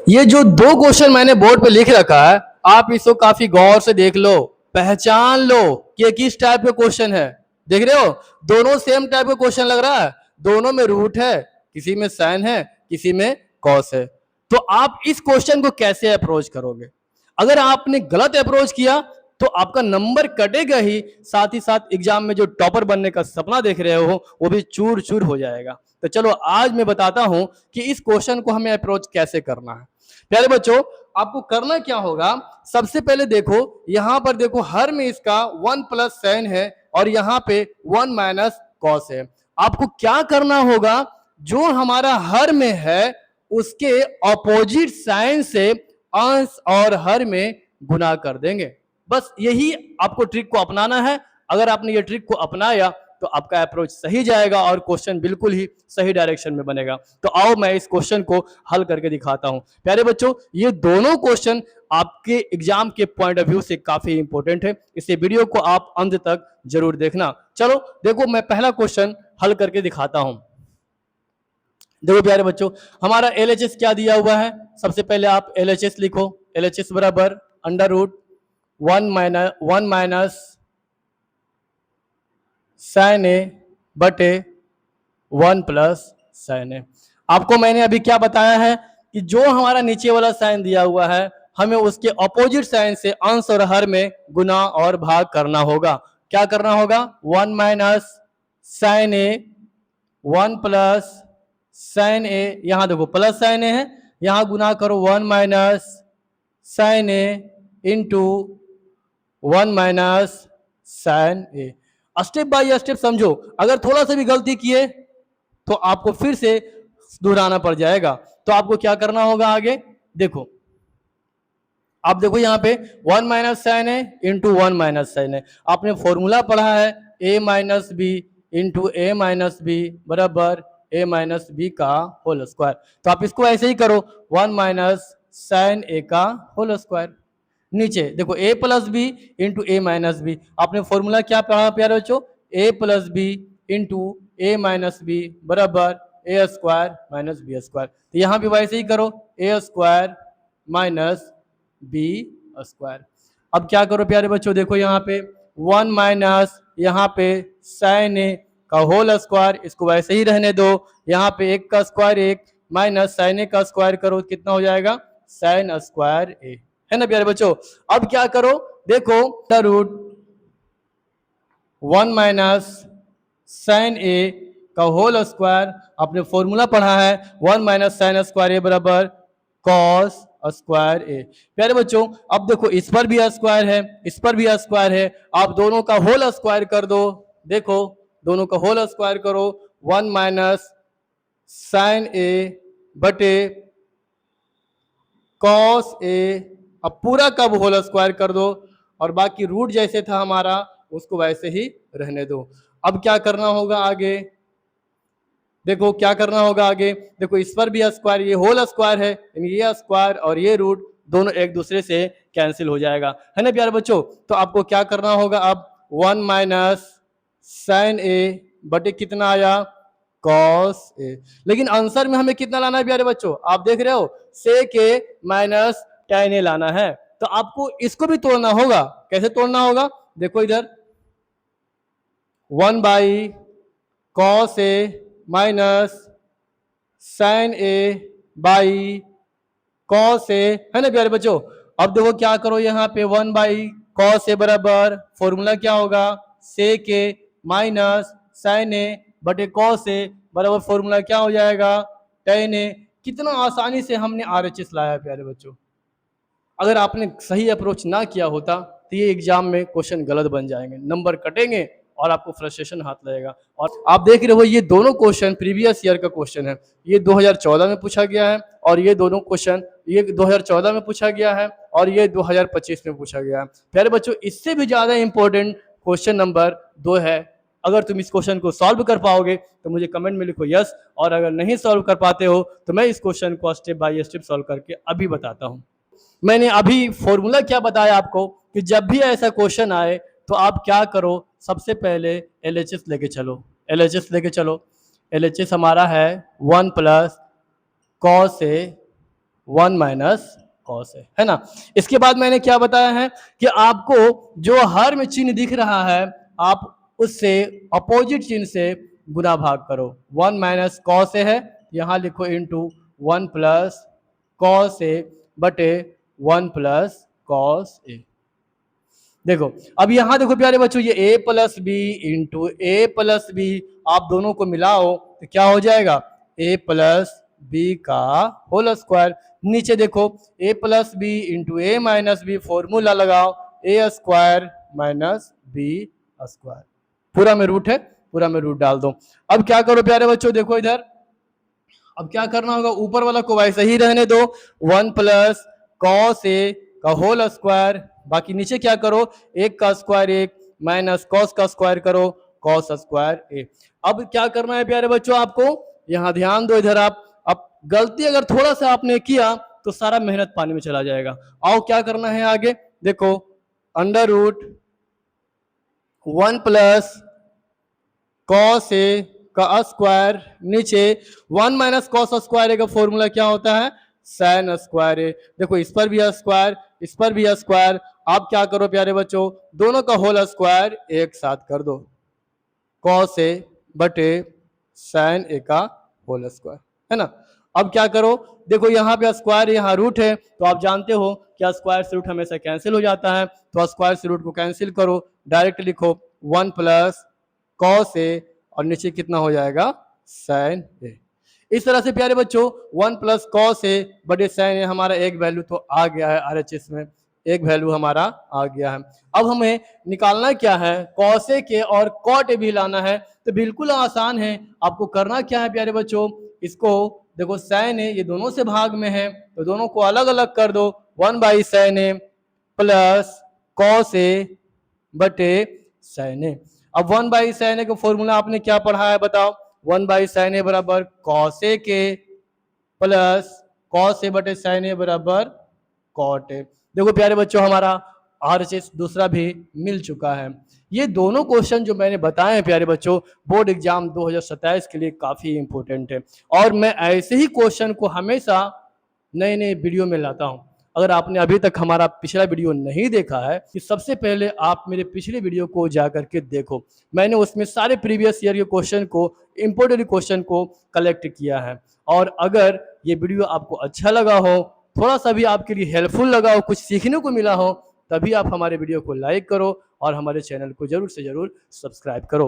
ये जो दो क्वेश्चन मैंने बोर्ड पे लिख रखा है, आप इसको काफी गौर से देख लो, पहचान लो कि ये किस टाइप का क्वेश्चन है। देख रहे हो, दोनों सेम टाइप का क्वेश्चन लग रहा है, दोनों में रूट है, किसी में साइन है, किसी में कॉस है। तो आप इस क्वेश्चन को कैसे अप्रोच करोगे? अगर आपने गलत अप्रोच किया तो आपका नंबर कटेगा ही, साथ ही साथ एग्जाम में जो टॉपर बनने का सपना देख रहे हो वो भी चूर चूर हो जाएगा। तो चलो आज मैं बताता हूं कि इस क्वेश्चन को हमें अप्रोच कैसे करना है। प्यारे बच्चों, आपको करना क्या होगा, सबसे पहले देखो यहां पर, देखो हर में इसका 1 प्लस साइन है और यहाँ पे 1 माइनस कॉस है। आपको क्या करना होगा, जो हमारा हर में है उसके ऑपोजिट साइन से अंश और हर में गुना कर देंगे। बस यही आपको ट्रिक को अपनाना है। अगर आपने ये ट्रिक को अपनाया तो आपका अप्रोच सही जाएगा और क्वेश्चन बिल्कुल ही सही डायरेक्शन में बनेगा। तो आओ मैं इस क्वेश्चन को हल करके दिखाता हूं। प्यारे बच्चों, ये दोनों क्वेश्चन आपके एग्जाम के पॉइंट ऑफ व्यू से काफी इंपॉर्टेंट है, इसे वीडियो को आप अंत तक जरूर देखना। चलो देखो, मैं पहला क्वेश्चन हल करके दिखाता हूं। देखो प्यारे बच्चों, हमारा LHS क्या दिया हुआ है, सबसे पहले आप LHS लिखो। LHS बराबर अंडर रूट 1 माइनस साइन ए बटे 1 प्लस साइन ए। आपको मैंने अभी क्या बताया है कि जो हमारा नीचे वाला साइन दिया हुआ है हमें उसके ऑपोजिट साइन से अंश और हर में गुना और भाग करना होगा। क्या करना होगा, 1 माइनस साइन ए 1 प्लस साइन ए, यहां देखो प्लस साइन ए है, यहां गुना करो 1 minus sine A into 1 minus sine A. Step by step समझो, अगर थोड़ा सा भी गलती किए तो आपको फिर से दोहराना पड़ जाएगा। तो आपको क्या करना होगा आगे, देखो आप देखो यहाँ पे 1 minus sine A into 1 minus sine A. आपने फॉर्मूला पढ़ा है a minus B into A minus B बराबर a माइनस बी का होल स्क्वायर। तो आप इसको ऐसे ही करो, 1 माइनस साइन ए का होल स्क्वायर। नीचे देखो a plus B into A minus B. आपने फॉर्मूला क्या पढ़ा प्यारे बच्चों, a plus B into A minus B बराबर A square minus B square. तो यहाँ भी वैसे ही करो, A square minus B square. अब क्या करो प्यारे बच्चों, देखो यहाँ पे 1 माइनस यहाँ पे साइन ए का होल स्क्वायर, इसको वैसे ही रहने दो। यहाँ पे 1 का स्क्वायर 1 माइनस साइन ए का स्क्वायर करो, कितना हो जाएगा, साइन स्क्वायर ए, है ना प्यारे बच्चों। अब क्या करो, देखो द रूट 1 माइनस साइन ए का होल स्क्वायर, आपने फॉर्मूला पढ़ा है 1 माइनस साइन स्क्वायर ए बराबर कॉस स्क्वायर ए। प्यारे बच्चों, अब देखो इस पर भी स्क्वायर है, इस पर भी स्क्वायर है, आप दोनों का होल स्क्वायर कर दो। देखो दोनों का होल स्क्वायर करो, 1 माइनस साइन ए बटे कॉस ए। अब पूरा का होल स्क्वायर कर दो और बाकी रूट जैसे था हमारा उसको वैसे ही रहने दो। अब क्या करना होगा आगे, देखो क्या करना होगा आगे, देखो इस पर भी स्क्वायर, ये होल स्क्वायर है, ये स्क्वायर और ये रूट दोनों एक दूसरे से कैंसिल हो जाएगा, है ना प्यारे बच्चों। तो आपको क्या करना होगा, अब 1 माइनस साइन ए बटे कितना आया, कॉस ए। लेकिन आंसर में हमें कितना लाना है प्यारे बच्चों, आप देख रहे हो सेक ए माइनस tan ए लाना है। तो आपको इसको भी तोड़ना होगा, कैसे तोड़ना होगा, देखो इधर 1 by cos A minus sine A by cos A, है ना प्यारे बच्चों। अब देखो क्या करो, यहाँ पे 1 बाई कॉस ए बराबर फॉर्मूला क्या होगा, सेक ए माइनस साइन ए बटे कॉस ए बराबर फॉर्मूला क्या हो जाएगा, tan ए। कितना आसानी से हमने RHS लाया प्यारे बच्चों। अगर आपने सही अप्रोच ना किया होता तो ये एग्जाम में क्वेश्चन गलत बन जाएंगे, नंबर कटेंगे और आपको फ्रस्ट्रेशन हाथ लगेगा। और आप देख रहे हो ये दोनों क्वेश्चन प्रीवियस ईयर का क्वेश्चन है, ये 2014 में पूछा गया है और ये दोनों क्वेश्चन ये 2014 में पूछा गया है और ये 2025 में पूछा गया है। प्यारे बच्चों, इससे भी ज्यादा इंपॉर्टेंट क्वेश्चन नंबर 2 है। अगर तुम इस क्वेश्चन को सॉल्व कर पाओगे तो मुझे कमेंट में लिखो यस, और अगर नहीं सॉल्व कर पाते हो तो मैं इस क्वेश्चन को स्टेप बाय स्टेप सॉल्व करके अभी बताता हूँ। मैंने अभी फॉर्मूला क्या बताया आपको कि जब भी ऐसा क्वेश्चन आए तो आप क्या करो, सबसे पहले LHS लेके चलो, LHS लेके चलो। LHS हमारा है 1 प्लस कॉस ए 1 माइनस कॉस है ना। इसके बाद मैंने क्या बताया है कि आपको जो हर में चिन्ह दिख रहा है आप उससे अपोजिट चिन्ह से गुना भाग करो। 1 माइनस कॉस है, यहाँ लिखो इंटू 1 प्लस कॉस ए बटे 1 प्लस कॉस ए। देखो अब यहाँ देखो प्यारे बच्चों, ये a plus B into A plus B, आप दोनों को मिलाओ तो क्या हो जाएगा, a प्लस बी का होल स्क्वायर। नीचे देखो a plus B into A minus B, formula लगाओ A square minus B square, पूरा में रूट है, पूरा में रूट डाल दो। अब क्या करो प्यारे बच्चों, देखो इधर अब क्या करना होगा, ऊपर वाला को वैसे ही रहने दो, 1 प्लस कॉस ए का होल स्क्वायर, बाकी नीचे क्या करो, एक का स्क्वायर एक माइनस कॉस का स्क्वायर करो कॉस स्क्वायर ए। अब क्या करना है प्यारे बच्चों आपको, यहाँ ध्यान दो इधर आप, अब गलती अगर थोड़ा सा आपने किया तो सारा मेहनत पानी में चला जाएगा। आओ क्या करना है आगे, देखो अंडर रूट 1 प्लस कॉस ए का स्क्वायर, नीचे 1 माइनस कॉस स्क्वायर ए का फॉर्मूला क्या होता है, साइन स्क्वायर ए। देखो इस पर भी स्क्वायर, इस पर भी स्क्वायर, आप क्या करो प्यारे बच्चों, दोनों का होल स्क्वायर एक साथ कर दो, कॉस ए बटे साइन ए का होल स्क्वायर, है ना। अब क्या करो, देखो यहाँ पे स्क्वायर यहाँ रूट है, तो आप जानते हो कि स्क्वायर से रूट हमेशा कैंसिल हो जाता है, तो स्क्वायर से रूट को कैंसिल करो, डायरेक्ट लिखो 1 प्लस कॉस ए और नीचे कितना हो जाएगा, साइन ए। इस तरह से प्यारे बच्चों 1 प्लस कॉस ए बटे साइन ए, हमारा एक वैल्यू तो आ गया है आरएचएस में, एक वैल्यू हमारा आ गया है। अब हमें निकालना क्या है, कॉस ए के और कॉट ए भी लाना है, तो बिल्कुल आसान है। आपको करना क्या है प्यारे बच्चों, इसको देखो साइन ए ये दोनों से भाग में है, तो दोनों को अलग अलग कर दो, 1 by sine A plus cos A बटे साइन ए। अब 1 बाई साइन ए का फॉर्मूला आपने क्या पढ़ा है बताओ, 1 बाई साइन ए बराबर कॉस ए के प्लस कॉस ए बटे साइन ए बराबर कॉट ए। देखो प्यारे बच्चों हमारा आरएचएस दूसरा भी मिल चुका है। ये दोनों क्वेश्चन जो मैंने बताए हैं प्यारे बच्चों, बोर्ड एग्जाम 2027 के लिए काफी इंपॉर्टेंट है, और मैं ऐसे ही क्वेश्चन को हमेशा नए नए वीडियो में लाता हूं। अगर आपने अभी तक हमारा पिछला वीडियो नहीं देखा है कि सबसे पहले आप मेरे पिछले वीडियो को जा करके देखो, मैंने उसमें सारे प्रीवियस ईयर के क्वेश्चन को, इंपोर्टेंट क्वेश्चन को कलेक्ट किया है। और अगर ये वीडियो आपको अच्छा लगा हो, थोड़ा सा भी आपके लिए हेल्पफुल लगा हो, कुछ सीखने को मिला हो, तभी आप हमारे वीडियो को लाइक करो और हमारे चैनल को जरूर से जरूर सब्सक्राइब करो।